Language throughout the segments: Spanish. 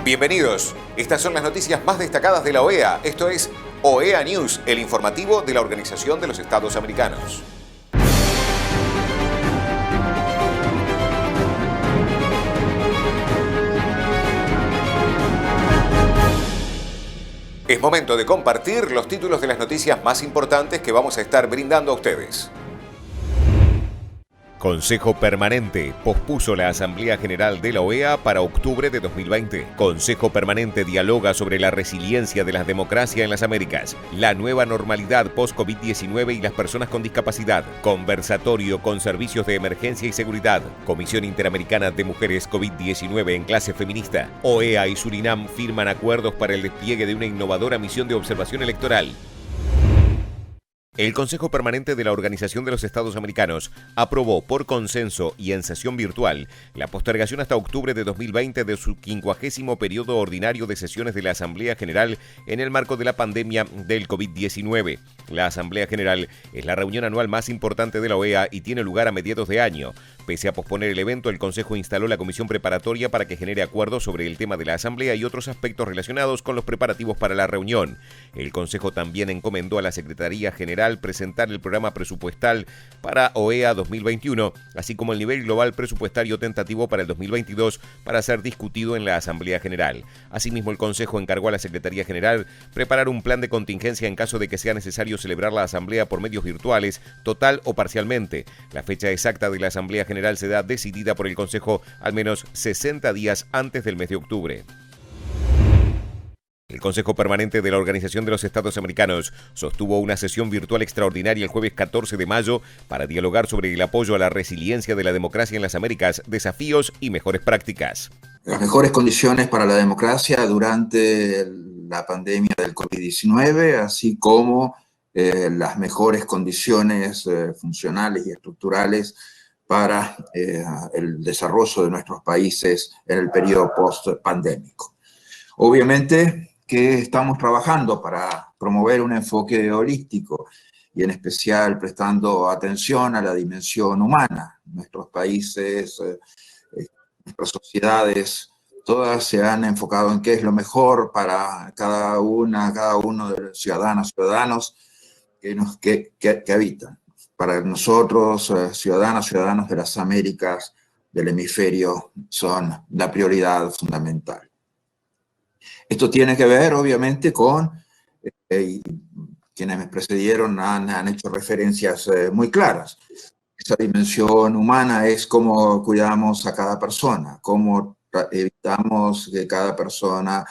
Bienvenidos. Estas son las noticias más destacadas de la OEA. Esto es OEA News, el informativo de la Organización de los Estados Americanos. Es momento de compartir los títulos de las noticias más importantes que vamos a estar brindando a ustedes. Consejo Permanente pospuso la Asamblea General de la OEA para octubre de 2020. Consejo Permanente dialoga sobre la resiliencia de la democracia en las Américas, la nueva normalidad post-COVID-19 y las personas con discapacidad. Conversatorio con servicios de emergencia y seguridad. Comisión Interamericana de Mujeres COVID-19 en clase feminista. OEA y Surinam firman acuerdos para el despliegue de una innovadora misión de observación electoral. El Consejo Permanente de la Organización de los Estados Americanos aprobó por consenso y en sesión virtual la postergación hasta octubre de 2020 de su 50º periodo ordinario de sesiones de la Asamblea General en el marco de la pandemia del COVID-19. La Asamblea General es la reunión anual más importante de la OEA y tiene lugar a mediados de año. Pese a posponer el evento, el Consejo instaló la comisión preparatoria para que genere acuerdos sobre el tema de la Asamblea y otros aspectos relacionados con los preparativos para la reunión. El Consejo también encomendó a la Secretaría General presentar el programa presupuestal para OEA 2021, así como el nivel global presupuestario tentativo para el 2022 para ser discutido en la Asamblea General. Asimismo, el Consejo encargó a la Secretaría General preparar un plan de contingencia en caso de que sea necesario celebrar la Asamblea por medios virtuales, total o parcialmente. La fecha exacta de la Asamblea General será decidida por el Consejo al menos 60 días antes del mes de octubre. El Consejo Permanente de la Organización de los Estados Americanos sostuvo una sesión virtual extraordinaria el jueves 14 de mayo para dialogar sobre el apoyo a la resiliencia de la democracia en las Américas, desafíos y mejores prácticas. Las mejores condiciones para la democracia durante la pandemia del COVID-19, así como las mejores condiciones funcionales y estructurales para el desarrollo de nuestros países en el periodo post-pandémico. Obviamente que estamos trabajando para promover un enfoque holístico y en especial prestando atención a la dimensión humana. Nuestros países, nuestras sociedades, todas se han enfocado en qué es lo mejor para cada uno de los ciudadanos que habitan. Para nosotros, ciudadanos de las Américas, del hemisferio, son la prioridad fundamental. Esto tiene que ver, obviamente, con, quienes me precedieron han hecho referencias muy claras. Esa dimensión humana es cómo cuidamos a cada persona, cómo evitamos que cada persona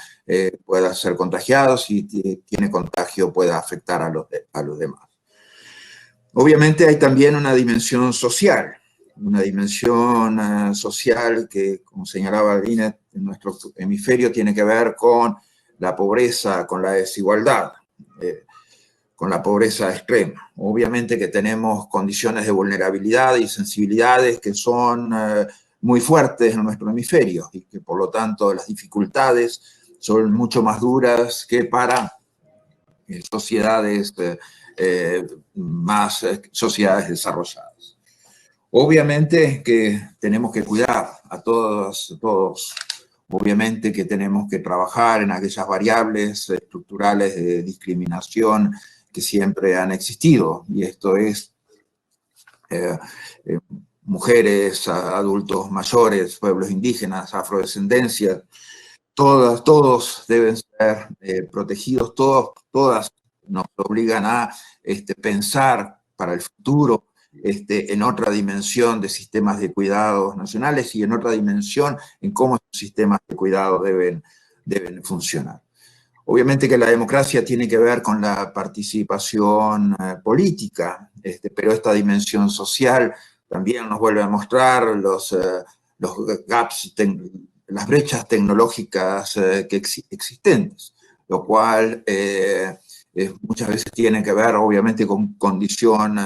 pueda ser contagiado, si tiene contagio pueda afectar a los demás. Obviamente hay también una dimensión social que, como señalaba Binet, en nuestro hemisferio tiene que ver con la pobreza, con la desigualdad, con la pobreza extrema. Obviamente que tenemos condiciones de vulnerabilidad y sensibilidades que son muy fuertes en nuestro hemisferio y que por lo tanto las dificultades son mucho más duras que para sociedades sociedades desarrolladas. Obviamente que tenemos que cuidar a todos, obviamente que tenemos que trabajar en aquellas variables estructurales de discriminación que siempre han existido, y esto es mujeres, adultos mayores, pueblos indígenas, afrodescendencias, todos deben ser protegidos, todas nos obligan a pensar para el futuro en otra dimensión de sistemas de cuidados nacionales y en otra dimensión en cómo esos sistemas de cuidado deben funcionar. Obviamente que la democracia tiene que ver con la participación política, pero esta dimensión social también nos vuelve a mostrar los gaps, las brechas tecnológicas existentes, lo cual muchas veces tiene que ver obviamente con condición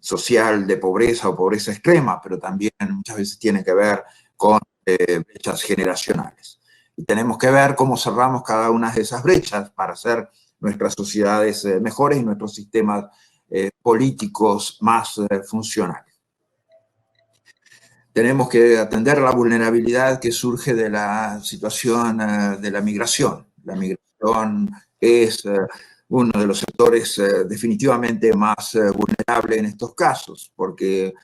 social de pobreza o pobreza extrema, pero también muchas veces tiene que ver con brechas generacionales. Y tenemos que ver cómo cerramos cada una de esas brechas para hacer nuestras sociedades mejores y nuestros sistemas políticos más funcionales. tenemos que atender la vulnerabilidad que surge de la situación de la migración. La migración es uno de los sectores definitivamente más vulnerables en estos casos, porque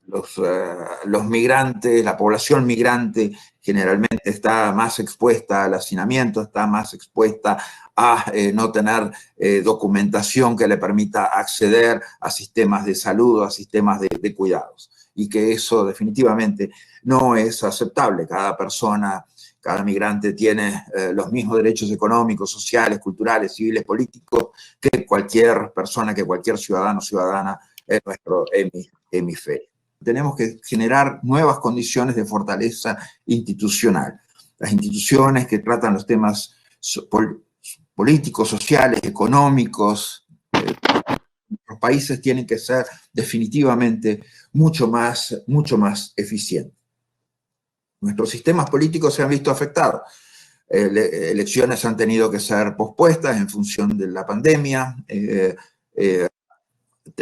los migrantes, la población migrante generalmente está más expuesta al hacinamiento, está más expuesta a no tener documentación que le permita acceder a sistemas de salud, a sistemas de cuidados. Y que eso definitivamente no es aceptable. Cada persona, cada migrante tiene los mismos derechos económicos, sociales, culturales, civiles, políticos que cualquier persona, que cualquier ciudadano o ciudadana en nuestro hemisferio. Tenemos que generar nuevas condiciones de fortaleza institucional. Las instituciones que tratan los temas políticos, sociales, económicos, los países tienen que ser definitivamente mucho más eficientes. Nuestros sistemas políticos se han visto afectados. Elecciones han tenido que ser pospuestas en función de la pandemia,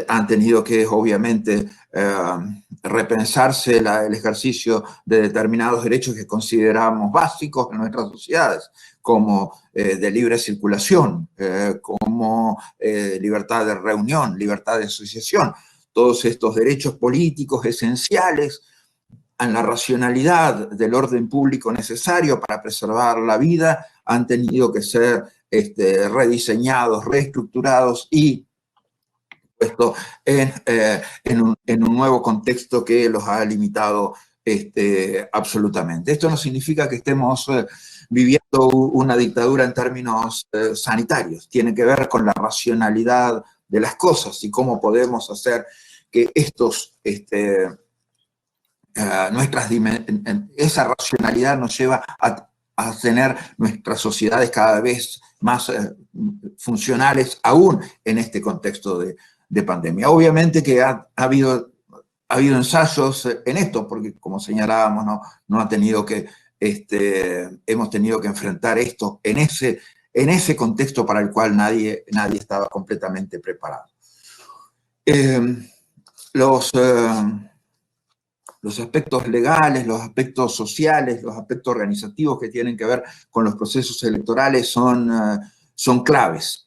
han tenido que, obviamente, repensarse el ejercicio de determinados derechos que consideramos básicos en nuestras sociedades, como de libre circulación, como libertad de reunión, libertad de asociación. Todos estos derechos políticos esenciales en la racionalidad del orden público necesario para preservar la vida han tenido que ser rediseñados, reestructurados y puesto en un nuevo contexto que los ha limitado absolutamente. Esto no significa que estemos viviendo una dictadura en términos sanitarios. Tiene que ver con la racionalidad de las cosas y cómo podemos hacer que esa racionalidad nos lleva a tener nuestras sociedades cada vez más funcionales, aún en este contexto de pandemia. Obviamente que ha habido ensayos en esto, porque como señalábamos, no ha tenido que, hemos tenido que enfrentar esto en ese contexto para el cual nadie estaba completamente preparado. Los aspectos legales, los aspectos sociales, los aspectos organizativos que tienen que ver con los procesos electorales son claves.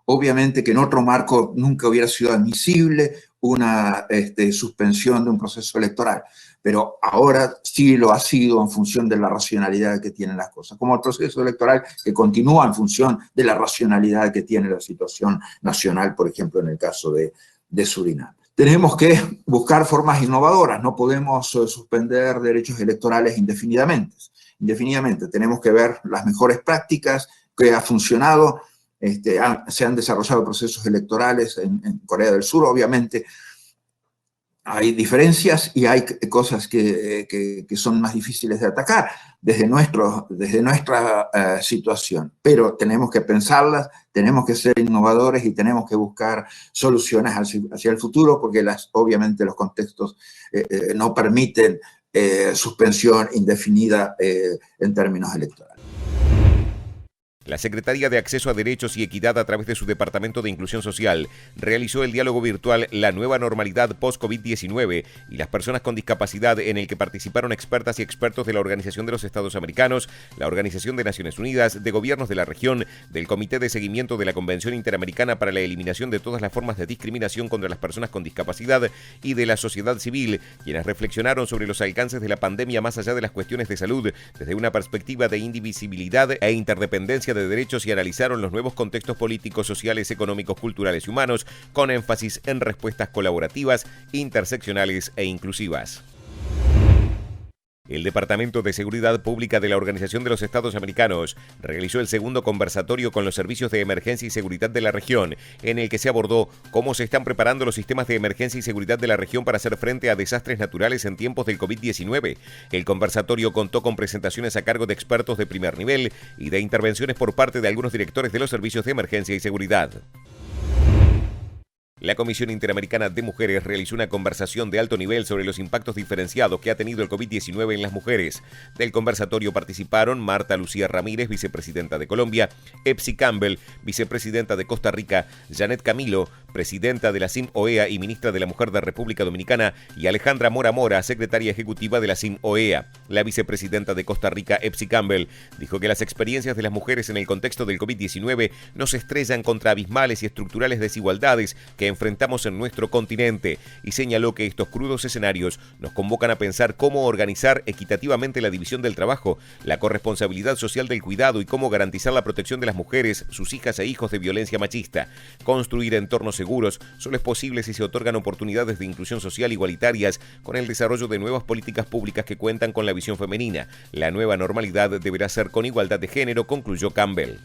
Obviamente que en otro marco nunca hubiera sido admisible una suspensión de un proceso electoral, pero ahora sí lo ha sido en función de la racionalidad que tienen las cosas, como el proceso electoral que continúa en función de la racionalidad que tiene la situación nacional, por ejemplo, en el caso de Surinam. Tenemos que buscar formas innovadoras, no podemos suspender derechos electorales indefinidamente. Tenemos que ver las mejores prácticas que ha funcionado. Se han desarrollado procesos electorales en Corea del Sur, obviamente hay diferencias y hay cosas que son más difíciles de atacar desde nuestra situación, pero tenemos que pensarlas, tenemos que ser innovadores y tenemos que buscar soluciones hacia el futuro, porque obviamente los contextos no permiten suspensión indefinida en términos electorales. La Secretaría de Acceso a Derechos y Equidad, a través de su Departamento de Inclusión Social, realizó el diálogo virtual La Nueva Normalidad Post-COVID-19 y las personas con discapacidad, en el que participaron expertas y expertos de la Organización de los Estados Americanos, la Organización de Naciones Unidas, de gobiernos de la región, del Comité de Seguimiento de la Convención Interamericana para la Eliminación de todas las formas de discriminación contra las personas con discapacidad y de la sociedad civil, quienes reflexionaron sobre los alcances de la pandemia más allá de las cuestiones de salud, desde una perspectiva de indivisibilidad e interdependencia de derechos, y analizaron los nuevos contextos políticos, sociales, económicos, culturales y humanos, con énfasis en respuestas colaborativas, interseccionales e inclusivas. El Departamento de Seguridad Pública de la Organización de los Estados Americanos realizó el segundo conversatorio con los servicios de emergencia y seguridad de la región, en el que se abordó cómo se están preparando los sistemas de emergencia y seguridad de la región para hacer frente a desastres naturales en tiempos del COVID-19. El conversatorio contó con presentaciones a cargo de expertos de primer nivel y de intervenciones por parte de algunos directores de los servicios de emergencia y seguridad. La Comisión Interamericana de Mujeres realizó una conversación de alto nivel sobre los impactos diferenciados que ha tenido el COVID-19 en las mujeres. Del conversatorio participaron Marta Lucía Ramírez, vicepresidenta de Colombia, Epsi Campbell, vicepresidenta de Costa Rica, Janet Camilo, presidenta de la CIM-OEA y ministra de la Mujer de República Dominicana, y Alejandra Mora Mora, secretaria ejecutiva de la CIM-OEA. La vicepresidenta de Costa Rica, Epsi Campbell, dijo que las experiencias de las mujeres en el contexto del COVID-19 nos estrellan contra abismales y estructurales desigualdades que enfrentamos en nuestro continente, y señaló que estos crudos escenarios nos convocan a pensar cómo organizar equitativamente la división del trabajo, la corresponsabilidad social del cuidado y cómo garantizar la protección de las mujeres, sus hijas e hijos de violencia machista. Construir entornos seguros solo es posible si se otorgan oportunidades de inclusión social igualitarias con el desarrollo de nuevas políticas públicas que cuentan con la visión femenina. La nueva normalidad deberá ser con igualdad de género, concluyó Campbell.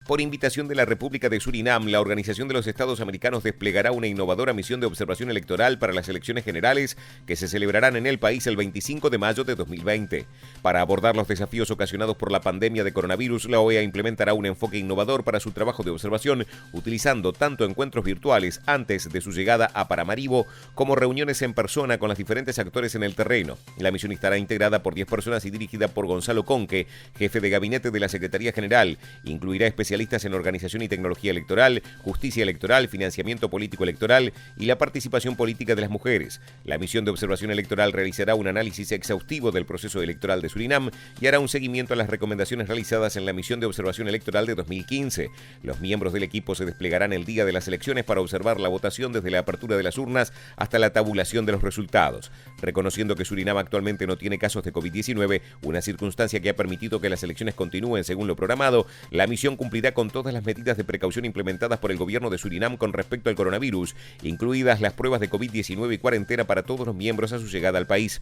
Por invitación de la República de Surinam, la Organización de los Estados Americanos desplegará una innovadora misión de observación electoral para las elecciones generales que se celebrarán en el país el 25 de mayo de 2020. Para abordar los desafíos ocasionados por la pandemia de coronavirus, la OEA implementará un enfoque innovador para su trabajo de observación, utilizando tanto encuentros virtuales antes de su llegada a Paramaribo como reuniones en persona con los diferentes actores en el terreno. La misión estará integrada por 10 personas y dirigida por Gonzalo Conque, jefe de gabinete de la Secretaría General. Incluirá especialistas en organización y tecnología electoral, justicia electoral, financiamiento político electoral y la participación política de las mujeres. La misión de observación electoral realizará un análisis exhaustivo del proceso electoral de Surinam y hará un seguimiento a las recomendaciones realizadas en la misión de observación electoral de 2015. Los miembros del equipo se desplegarán el día de las elecciones para observar la votación desde la apertura de las urnas hasta la tabulación de los resultados. Reconociendo que Surinam actualmente no tiene casos de COVID-19, una circunstancia que ha permitido que las elecciones continúen según lo programado, la misión cumplirá con todas las medidas de precaución implementadas por el gobierno de Surinam con respecto al coronavirus, incluidas las pruebas de COVID-19 y cuarentena para todos los miembros a su llegada al país.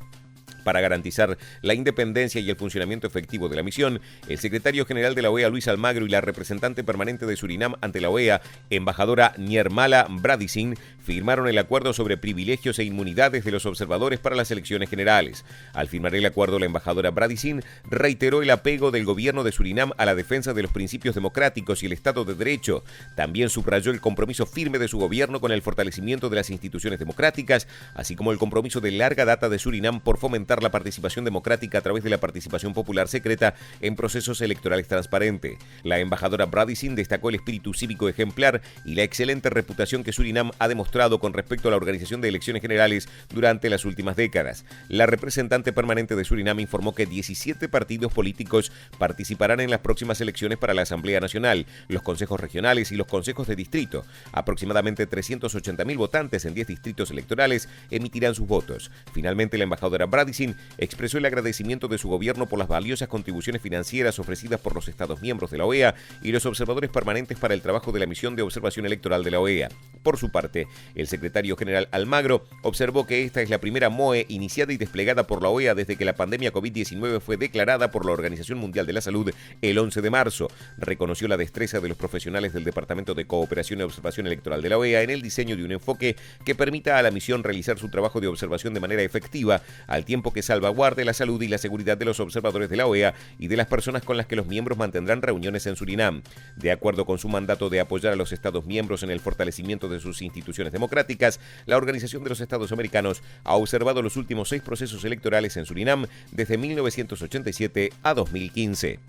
Para garantizar la independencia y el funcionamiento efectivo de la misión, el secretario general de la OEA, Luis Almagro, y la representante permanente de Surinam ante la OEA, embajadora Niermala Bradicin, firmaron el acuerdo sobre privilegios e inmunidades de los observadores para las elecciones generales. Al firmar el acuerdo, la embajadora Bradicin reiteró el apego del gobierno de Surinam a la defensa de los principios democráticos y el Estado de Derecho. También subrayó el compromiso firme de su gobierno con el fortalecimiento de las instituciones democráticas, así como el compromiso de larga data de Surinam por fomentar la participación democrática a través de la participación popular secreta en procesos electorales transparentes. La embajadora Bradicin destacó el espíritu cívico ejemplar y la excelente reputación que Surinam ha demostrado con respecto a la organización de elecciones generales durante las últimas décadas. La representante permanente de Surinam informó que 17 partidos políticos participarán en las próximas elecciones para la Asamblea Nacional, los consejos regionales y los consejos de distrito. Aproximadamente 380.000 votantes en 10 distritos electorales emitirán sus votos. Finalmente, la embajadora Bradicin expresó el agradecimiento de su gobierno por las valiosas contribuciones financieras ofrecidas por los Estados miembros de la OEA y los observadores permanentes para el trabajo de la misión de observación electoral de la OEA. Por su parte, el secretario general Almagro observó que esta es la primera MOE iniciada y desplegada por la OEA desde que la pandemia COVID-19 fue declarada por la Organización Mundial de la Salud el 11 de marzo. Reconoció la destreza de los profesionales del Departamento de Cooperación y Observación Electoral de la OEA en el diseño de un enfoque que permita a la misión realizar su trabajo de observación de manera efectiva, al tiempo que salvaguarde la salud y la seguridad de los observadores de la OEA y de las personas con las que los miembros mantendrán reuniones en Surinam. De acuerdo con su mandato de apoyar a los Estados miembros en el fortalecimiento de sus instituciones democráticas, la Organización de los Estados Americanos ha observado los últimos 6 procesos electorales en Surinam desde 1987 a 2015.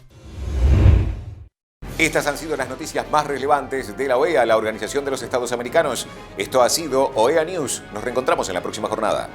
Estas han sido las noticias más relevantes de la OEA, la Organización de los Estados Americanos. Esto ha sido OEA News. Nos reencontramos en la próxima jornada.